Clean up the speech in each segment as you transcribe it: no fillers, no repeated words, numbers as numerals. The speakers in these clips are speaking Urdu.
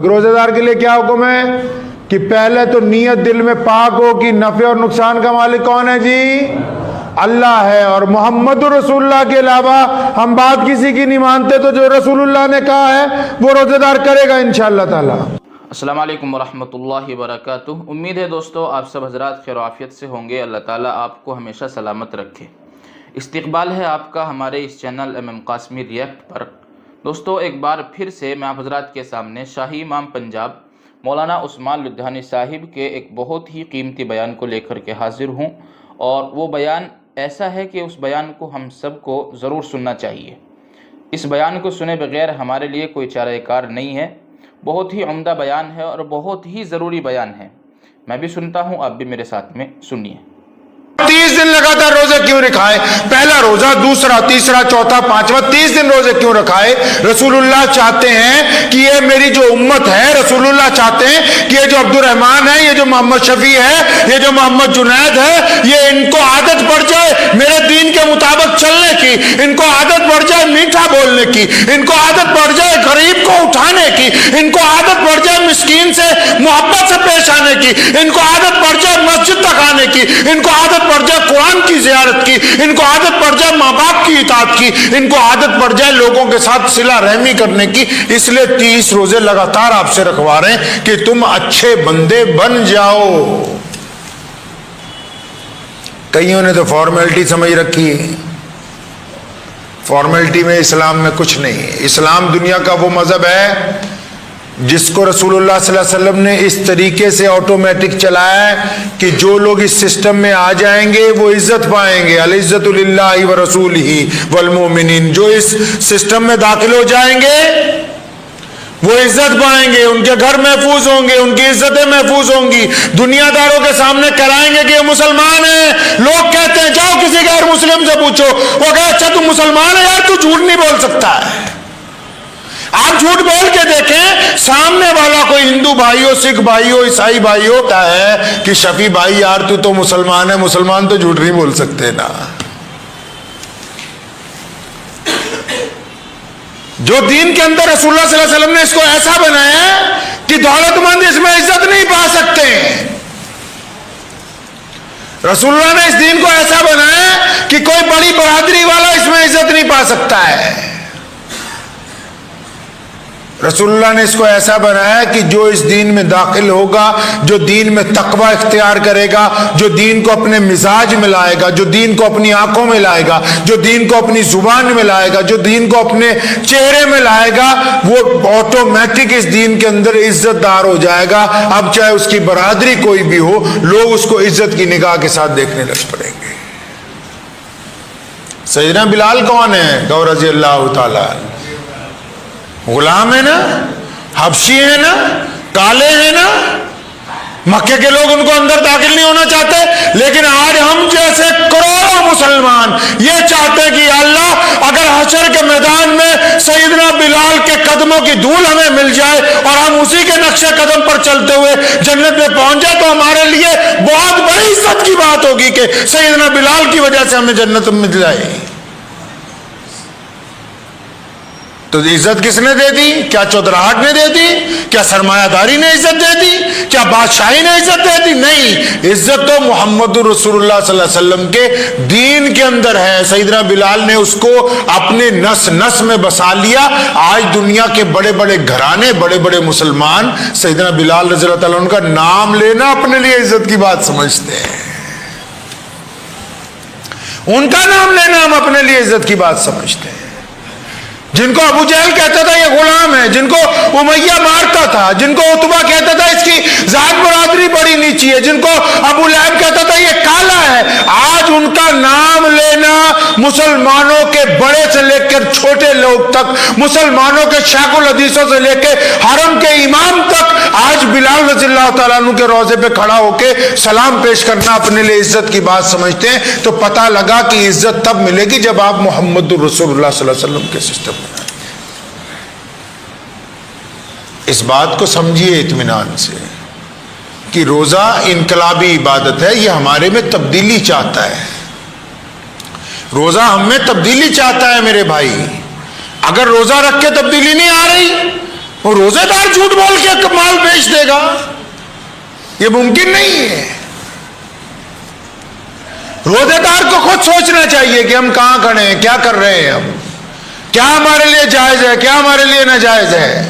روزے دار کے لیے کیا حکم ہے کہ پہلے تو نیت دل میں پاک ہو کہ نفع اور نقصان کا مالک کون ہے جی؟ اللہ ہے، اور محمد رسول اللہ کے علاوہ ہم بات کسی کی نہیں مانتے، تو جو رسول اللہ نے کہا ہے وہ روزے دار کرے گا انشاءاللہ تعالی۔ السلام علیکم ورحمۃ اللہ وبرکاتہ۔ امید ہے دوستو آپ سب حضرات خیر و عافیت سے ہوں گے۔ اللہ تعالیٰ آپ کو ہمیشہ سلامت رکھے۔ استقبال ہے آپ کا ہمارے اس چینل ایم قاسمی ریئیکٹ پر۔ دوستو ایک بار پھر سے میں آپ حضرات کے سامنے شاہی امام پنجاب مولانا عثمان لدھیانی صاحب کے ایک بہت ہی قیمتی بیان کو لے کر کے حاضر ہوں، اور وہ بیان ایسا ہے کہ اس بیان کو ہم سب کو ضرور سننا چاہیے۔ اس بیان کو سنے بغیر ہمارے لیے کوئی چارہ کار نہیں ہے۔ بہت ہی عمدہ بیان ہے اور بہت ہی ضروری بیان ہے۔ میں بھی سنتا ہوں، آپ بھی میرے ساتھ میں سنیے۔ 30 دن لگاتار روزہ کیوں رکھائے؟ پہلا روزہ، دوسرا، تیسرا، چوتھا، پانچواں، 30 دن روزے کیوں رکھائے؟ رسول اللہ چاہتے ہیں کہ یہ میری جو امت ہے، رسول اللہ چاہتے ہیں کہ یہ جو عبد الرحمن ہے، یہ جو محمد شفیع ہے، یہ جو محمد جنید ہے، یہ ان کو عادت پڑ جائے میرے دین کے مطابق چلنے کی، ان کو عادت پڑ جائے میٹھا بولنے کی، ان کو عادت پڑ جائے غریب کو اٹھانے کی، ان کو عادت پڑ جائے مسکین سے محبت سے پیش آنے کی، ان کو عادت پڑ جائے مسجد تک آنے کی، ان کو عادت پڑ جائے قرآن کی زیارت کی، ان کو عادت پڑ جائے ماں باپ کی اطاعت کی، ان کو عادت پڑ جائے لوگوں کے ساتھ صلہ رحمی کرنے کی۔ اس لیے 30 روزے لگاتار آپ سے رکھوا رہے ہیں کہ تم اچھے بندے بن جاؤ۔ کئیوں نے تو فارمیلٹی سمجھ رکھی ہے۔ فارمیلٹی میں اسلام میں کچھ نہیں ہے۔ اسلام دنیا کا وہ مذہب ہے جس کو رسول اللہ صلی اللہ علیہ وسلم نے اس طریقے سے آٹومیٹک چلایا ہے کہ جو لوگ اس سسٹم میں آ جائیں گے وہ عزت پائیں گے۔ العزت للہ ورسولہ والمؤمنین، جو اس سسٹم میں داخل ہو جائیں گے وہ عزت پائیں گے، ان کے گھر محفوظ ہوں گے، ان کی عزتیں محفوظ ہوں گی، دنیا داروں کے سامنے کرائیں گے کہ یہ مسلمان ہیں۔ لوگ کہتے ہیں جاؤ کسی غیر مسلم سے پوچھو، وہ کہے اچھا تو مسلمان ہے یار، تو جھوٹ نہیں بول سکتا ہے۔ آپ جھوٹ بول کے دیکھیں، سامنے والا کوئی ہندو بھائی ہو، سکھ بھائی ہو، عیسائی بھائی ہوتا ہے کہ شفیع بھائی یار تو مسلمان ہے، مسلمان تو جھوٹ نہیں بول سکتے نا۔ جو دین کے اندر رسول اللہ صلی اللہ علیہ وسلم نے اس کو ایسا بنایا ہے کہ دولت مند اس میں عزت نہیں پا سکتے۔ رسول اللہ نے اس دین کو ایسا بنایا ہے کہ کوئی بڑی برادری والا اس میں عزت نہیں پا سکتا ہے۔ رسول اللہ نے اس کو ایسا بنایا ہے کہ جو اس دین میں داخل ہوگا، جو دین میں تقوی اختیار کرے گا، جو دین کو اپنے مزاج میں لائے گا، جو دین کو اپنی آنکھوں میں لائے گا، جو دین کو اپنی زبان میں لائے گا، جو دین کو اپنے چہرے میں لائے گا، وہ آٹومیٹک اس دین کے اندر عزت دار ہو جائے گا۔ اب چاہے اس کی برادری کوئی بھی ہو، لوگ اس کو عزت کی نگاہ کے ساتھ دیکھنے لگ پڑیں گے۔ سیدنا بلال کون ہے؟ گو رضی اللہ تعالیٰ، غلام ہے نا، حبشی ہے نا، کالے ہیں نا، مکے کے لوگ ان کو اندر داخل نہیں ہونا چاہتے، لیکن آج ہم جیسے کروڑوں مسلمان یہ چاہتے ہیں کہ اللہ اگر حشر کے میدان میں سیدنا بلال کے قدموں کی دھول ہمیں مل جائے اور ہم اسی کے نقش قدم پر چلتے ہوئے جنت میں پہنچ جائے تو ہمارے لیے بہت بڑی عزت کی بات ہوگی کہ سیدنا بلال کی وجہ سے ہمیں جنت مل جائے۔ تو عزت کس نے دے دی؟ کیا چودراہٹ نے دے دی؟ کیا سرمایہ داری نے عزت دے دی؟ کیا بادشاہی نے عزت دے دی؟ نہیں، عزت تو محمد رسول اللہ صلی اللہ علیہ وسلم کے دین کے اندر ہے۔ سیدنا بلال نے اس کو اپنے نس نس میں بسا لیا۔ آج دنیا کے بڑے بڑے گھرانے، بڑے بڑے مسلمان سیدنا بلال رضی اللہ تعالیٰ عنہ کا نام لینا اپنے لیے عزت کی بات سمجھتے ہیں۔ ان کا نام لینا ہم اپنے لیے عزت کی بات سمجھتے ہیں۔ جن کو ابو جہل کہتا تھا یہ غلام ہے، جن کو امیہ مارتا تھا، جن کو عتبہ کہتا تھا اس کی ذات برادری بڑی نیچی ہے، جن کو ابو لہب کہتا تھا یہ کالا ہے، آج ان کا نام لینا مسلمانوں کے بڑے سے لے کر چھوٹے لوگ تک، مسلمانوں کے شیخ الحدیثوں سے لے کے حرم کے امام تک، آج بلال رضی اللہ تعالیٰ عنہ کے روضے پہ کھڑا ہو کے سلام پیش کرنا اپنے لیے عزت کی بات سمجھتے ہیں۔ تو پتہ لگا کہ عزت تب ملے گی جب آپ محمد رسول اللہ صلی اللہ علیہ وسلم کے سسٹم میں۔ اس بات کو سمجھیے اطمینان سے کہ روزہ انقلابی عبادت ہے، یہ ہمارے میں تبدیلی چاہتا ہے۔ روزہ ہم میں تبدیلی چاہتا ہے میرے بھائی۔ اگر روزہ رکھ کے تبدیلی نہیں آ رہی، وہ روزے دار جھوٹ بول کے دے گا؟ یہ ممکن نہیں ہے۔ روزے دار کو خود سوچنا چاہیے کہ ہم کہاں کھڑے ہیں، کیا کر رہے ہیں، ہم کیا ہمارے لیے جائز ہے، کیا ہمارے لیے ناجائز ہے۔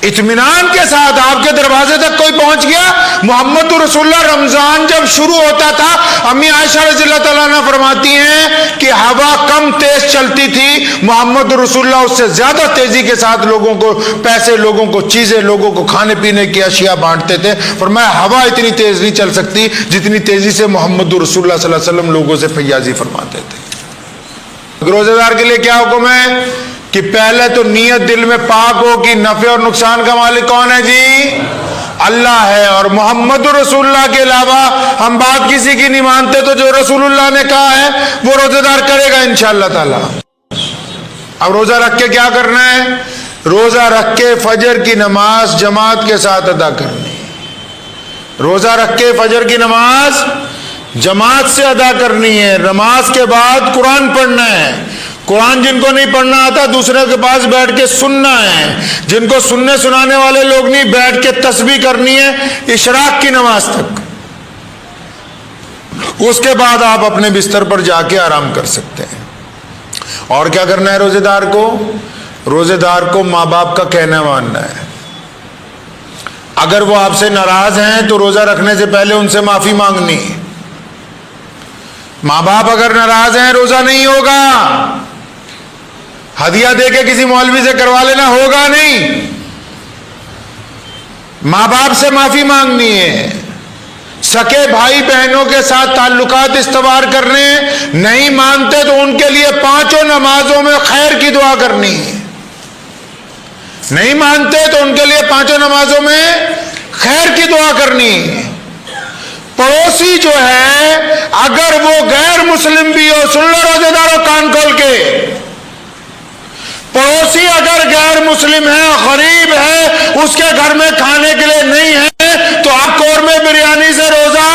اطمینان کے ساتھ آپ کے دروازے تک کوئی پہنچ گیا۔ محمد رسول اللہ رمضان جب شروع ہوتا تھا، امی عائشہ رضی اللہ تعالیٰ عنہ فرماتی ہیں کہ ہوا کم تیز چلتی تھی، محمد رسول اللہ اس سے زیادہ تیزی کے ساتھ لوگوں کو پیسے، لوگوں کو چیزیں، لوگوں کو کھانے پینے کی اشیاء بانٹتے تھے۔ فرمایا ہوا اتنی تیز نہیں چل سکتی جتنی تیزی سے محمد رسول اللہ صلی اللہ علیہ وسلم لوگوں سے فیاضی فرماتے تھے۔ روزے دار کے لیے کیا حکم ہے کہ پہلے تو نیت دل میں پاک ہو کہ نفع اور نقصان کا مالک کون ہے جی؟ اللہ ہے، اور محمد رسول اللہ کے علاوہ ہم بات کسی کی نہیں مانتے، تو جو رسول اللہ نے کہا ہے وہ روزہ دار کرے گا انشاءاللہ تعالی۔ اب روزہ رکھ کے کیا کرنا ہے؟ روزہ رکھ کے فجر کی نماز جماعت کے ساتھ ادا کرنی ہے۔ روزہ رکھ کے فجر کی نماز جماعت سے ادا کرنی ہے۔ نماز کے بعد قرآن پڑھنا ہے۔ قرآن جن کو نہیں پڑھنا آتا دوسرے کے پاس بیٹھ کے سننا ہے۔ جن کو سننے سنانے والے لوگ نہیں، بیٹھ کے تسبیح کرنی ہے اشراق کی نماز تک۔ اس کے بعد آپ اپنے بستر پر جا کے آرام کر سکتے ہیں۔ اور کیا کرنا ہے روزے دار کو؟ روزے دار کو ماں باپ کا کہنا ماننا ہے۔ اگر وہ آپ سے ناراض ہیں تو روزہ رکھنے سے پہلے ان سے معافی مانگنی۔ ماں باپ اگر ناراض ہیں روزہ نہیں ہوگا۔ ہدیہ دے کے کسی مولوی سے کروا لینا ہوگا نہیں۔ ماں باپ سے معافی مانگنی ہے۔ سکے بھائی بہنوں کے ساتھ تعلقات استوار کرنے، نہیں مانتے تو ان کے لیے 5 نمازوں میں خیر کی دعا کرنی ہے۔ نہیں مانتے تو ان کے لیے 5 نمازوں میں خیر کی دعا کرنی ہے۔ پڑوسی جو ہے اگر وہ غیر مسلم بھی ہو، سن لو روزے داروں کان کھول کے، پڑوسی اگر غیر مسلم ہے، غریب ہے، اس کے گھر میں کھانے کے لیے نہیں ہے تو آپ قورمے بریانی سے روزہ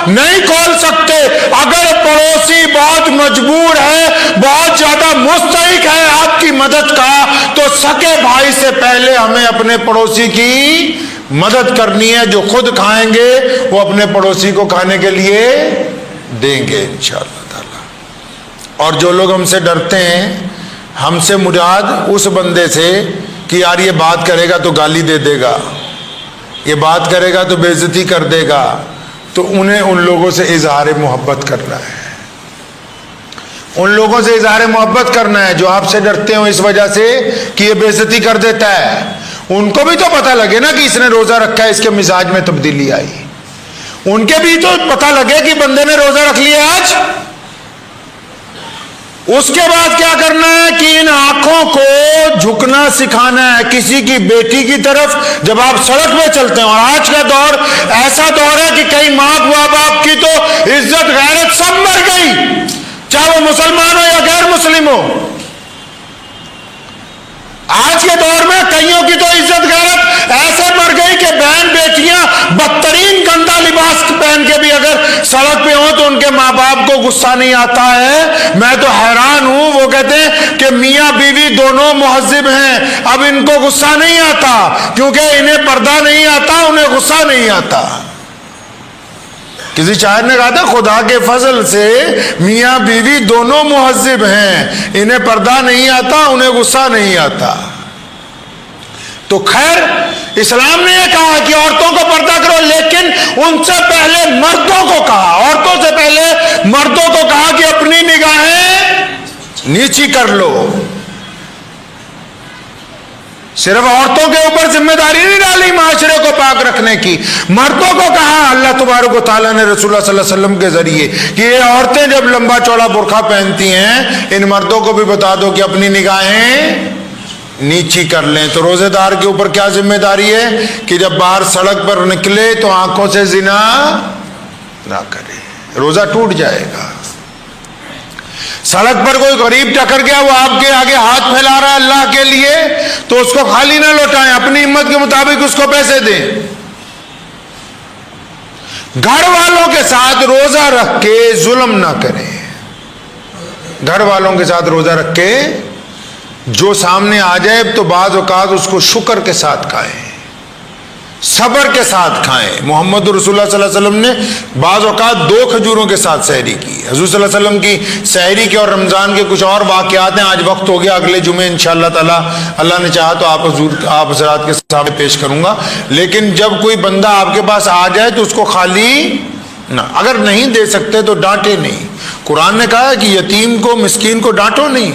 نہیں کھول سکتے۔ اگر پڑوسی بہت مجبور ہے، بہت زیادہ مستحق ہے آپ کی مدد کا، تو سکے بھائی سے پہلے ہمیں اپنے پڑوسی کی مدد کرنی ہے۔ جو خود کھائیں گے وہ اپنے پڑوسی کو کھانے کے لیے دیں گے انشاءاللہ تعالی۔ اور جو لوگ ہم سے ڈرتے ہیں، ہم سے مراد اس بندے سے کہ یار یہ بات کرے گا تو گالی دے دے گا، یہ بات کرے گا تو بے عزتی کر دے گا، تو انہیں ان لوگوں سے اظہار محبت کرنا ہے۔ ان لوگوں سے اظہار محبت کرنا ہے جو آپ سے ڈرتے ہوں اس وجہ سے کہ یہ بے عزتی کر دیتا ہے۔ ان کو بھی تو پتہ لگے نا کہ اس نے روزہ رکھا ہے، اس کے مزاج میں تبدیلی آئی۔ ان کے بھی تو پتہ لگے کہ بندے نے روزہ رکھ لیا آج۔ اس کے بعد کیا کرنا ہے کہ ان آنکھوں کو جھکنا سکھانا ہے کسی کی بیٹی کی طرف جب آپ سڑک پہ چلتے ہیں۔ اور آج کا دور ایسا دور ہے کہ کئی ماں باپ کی تو عزت غیرت سب مر گئی، چاہے وہ مسلمان ہو یا غیر مسلم ہو۔ آج کے دور میں کئیوں کی تو عزت غیرت ایسے مر گئی کہ بہن بیٹیاں بدترین گندا لباس پہن کے بھی اگر سڑک پہ ہوں تو ان کے ماں باپ کو غصہ نہیں آتا ہے۔ میں تو حیران ہوں، وہ کہتے ہیں کہ میاں بیوی دونوں مہذب ہیں، اب ان کو غصہ نہیں آتا کیونکہ انہیں پردہ نہیں آتا، انہیں غصہ نہیں آتا۔ کسی شاعر نے کہا تھا خدا کے فضل سے میاں بیوی دونوں مہذب ہیں، انہیں پردہ نہیں آتا، انہیں غصہ نہیں آتا۔ تو خیر اسلام نے یہ کہا کہ عورتوں کو پردہ کرو، لیکن ان سے پہلے مردوں کو کہا، عورتوں سے پہلے مردوں کو کہا کہ اپنی نگاہیں نیچی کر لو۔ صرف عورتوں کے اوپر ذمہ داری نہیں ڈالی معاشرے کو پاک رکھنے کی، مردوں کو کہا اللہ تبارک و تعالیٰ نے رسول اللہ صلی اللہ علیہ وسلم کے ذریعے کہ یہ عورتیں جب لمبا چوڑا برقع پہنتی ہیں ان مردوں کو بھی بتا دو کہ اپنی نگاہیں نیچی کر لیں۔ تو روزے دار کے اوپر کیا ذمہ داری ہے کہ جب باہر سڑک پر نکلے تو آنکھوں سے زنا نہ کرے، روزہ ٹوٹ جائے گا۔ سڑک پر کوئی غریب ٹکر گیا، وہ آپ کے آگے ہاتھ پھیلا رہا ہے اللہ کے لیے، تو اس کو خالی نہ لوٹائیں، اپنی ہمت کے مطابق اس کو پیسے دیں۔ گھر والوں کے ساتھ روزہ رکھ کے ظلم نہ کریں، گھر والوں کے ساتھ روزہ رکھ کے جو سامنے آ جائے تو بعض اوقات اس کو شکر کے ساتھ کھائیں، صبر کے ساتھ کھائیں۔ محمد رسول اللہ صلی اللہ علیہ وسلم نے بعض اوقات 2 کھجوروں کے ساتھ سحری کی۔ حضور صلی اللہ علیہ وسلم کی سحری کے اور رمضان کے کچھ اور واقعات ہیں، آج وقت ہو گیا، اگلے جمعے انشاءاللہ تعالی اللہ نے چاہا تو آپ حضرات کے سامنے پیش کروں گا۔ لیکن جب کوئی بندہ آپ کے پاس آ جائے تو اس کو خالی نہ، اگر نہیں دے سکتے تو ڈانٹے نہیں۔ قرآن نے کہا ہے کہ یتیم کو مسکین کو ڈانٹو نہیں،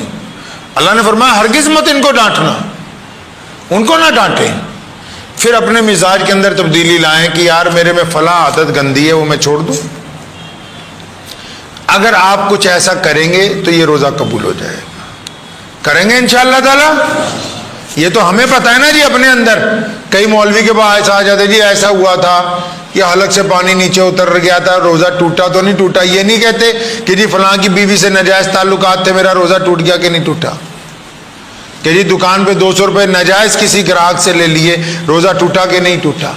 اللہ نے فرمایا ہرگز مت ان کو ڈانٹنا، ان کو نہ ڈانٹیں۔ پھر اپنے مزاج کے اندر تبدیلی لائیں کہ یار میرے میں فلاں عادت گندی ہے، وہ میں چھوڑ دوں۔ اگر آپ کچھ ایسا کریں گے تو یہ روزہ قبول ہو جائے گا، کریں گے انشاءاللہ تعالی۔ یہ تو ہمیں پتہ ہے نا جی اپنے اندر، کئی مولوی کے پاس آ جاتے جی ایسا ہوا تھا، یہ حلق سے پانی نیچے اتر گیا تھا، روزہ ٹوٹا تو نہیں ٹوٹا۔ یہ نہیں کہتے کہ جی فلاں کی بیوی سے ناجائز تعلقات تھے، میرا روزہ ٹوٹ گیا کہ نہیں ٹوٹا۔ کہ جی دکان پہ 200 روپے ناجائز کسی گراہک سے لے لیے، روزہ ٹوٹا کہ نہیں ٹوٹا۔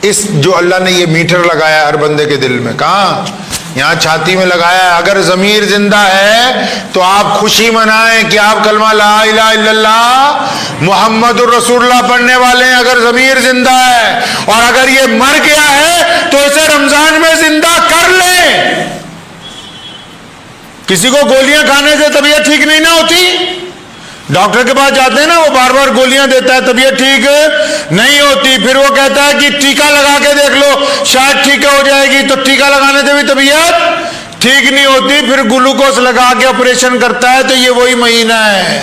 اس جو اللہ نے یہ میٹر لگایا ہر بندے کے دل میں، کہاں؟ یہاں چھاتی میں لگایا ہے۔ اگر ضمیر زندہ ہے تو آپ خوشی منائیں کہ آپ کلمہ لا الہ الا اللہ محمد الرسول اللہ پڑھنے والے ہیں، اگر ضمیر زندہ ہے۔ اور اگر یہ مر گیا ہے تو اسے رمضان میں زندہ کر لیں۔ کسی کو گولیاں کھانے سے طبیعت ٹھیک نہیں نہ ہوتی، ڈاکٹر کے پاس جاتے ہیں نا، وہ بار بار گولیاں دیتا ہے، طبیعت ٹھیک نہیں ہوتی، پھر وہ کہتا ہے کہ ٹیکہ لگا کے دیکھ لو شاید ٹھیک ہو جائے گی، تو ٹیکہ لگانے سے بھی طبیعت ٹھیک نہیں ہوتی، پھر گلوکوز لگا کے آپریشن کرتا ہے۔ تو یہ وہی مہینہ ہے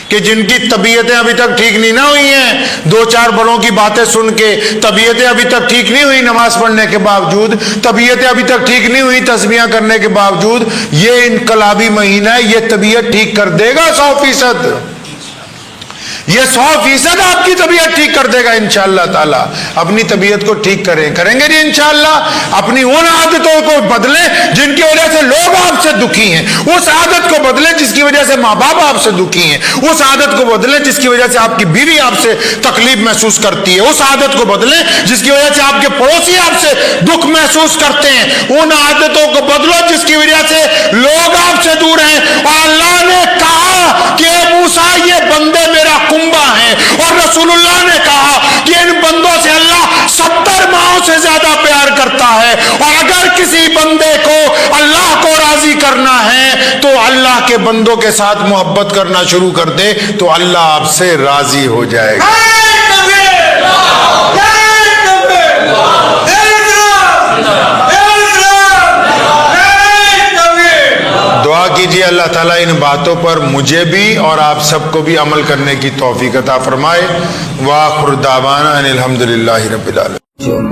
کہ جن کی طبیعتیں ابھی تک ٹھیک نہیں نہ ہوئی ہیں، 2-4 بڑوں کی باتیں سن کے طبیعتیں ابھی تک ٹھیک نہیں ہوئی نماز پڑھنے کے باوجود، طبیعتیں ابھی تک ٹھیک نہیں ہوئی تسبیحاں کرنے کے باوجود، یہ انقلابی مہینہ ہے، یہ طبیعت ٹھیک کر دے گا 100%۔ یہ 100% آپ کی طبیعت ٹھیک کر دے گا انشاءاللہ تعالی۔ اپنی طبیعت کو ٹھیک کریں گے جی انشاءاللہ۔ اپنی ان عادتوں کو بدلیں جن کی وجہ سے لوگ آپ سے دکھی ہیں، اس عادت کو بدلیں جس کی وجہ سے ماں باپ آپ سے دکھی ہیں، اس عادت کو بدلیں جس کی وجہ سے آپ کی بیوی آپ سے تکلیف محسوس کرتی ہے، اس عادت کو بدلیں جس کی وجہ سے آپ کے پڑوسی آپ سے دکھ محسوس کرتے ہیں، ان عادتوں کو بدلو جس کی وجہ سے لوگ آپ سے دور ہیں۔ اور اللہ نے کہا کہ اے موسیٰ یہ بندے میرا کنبہ ہیں، اور رسول اللہ نے کہا کہ ان بندوں سے اللہ 70 ماہوں سے زیادہ پیار کرتا ہے، اور اگر کسی بندے کو اللہ کو راضی کرنا ہے تو اللہ کے بندوں کے ساتھ محبت کرنا شروع کر دے تو اللہ آپ سے راضی ہو جائے گا۔ دعا کیجئے اللہ تعالیٰ ان باتوں پر مجھے بھی اور آپ سب کو بھی عمل کرنے کی توفیق عطا فرمائے۔ وآخر دعوانا ان الحمدللہ رب العالمین۔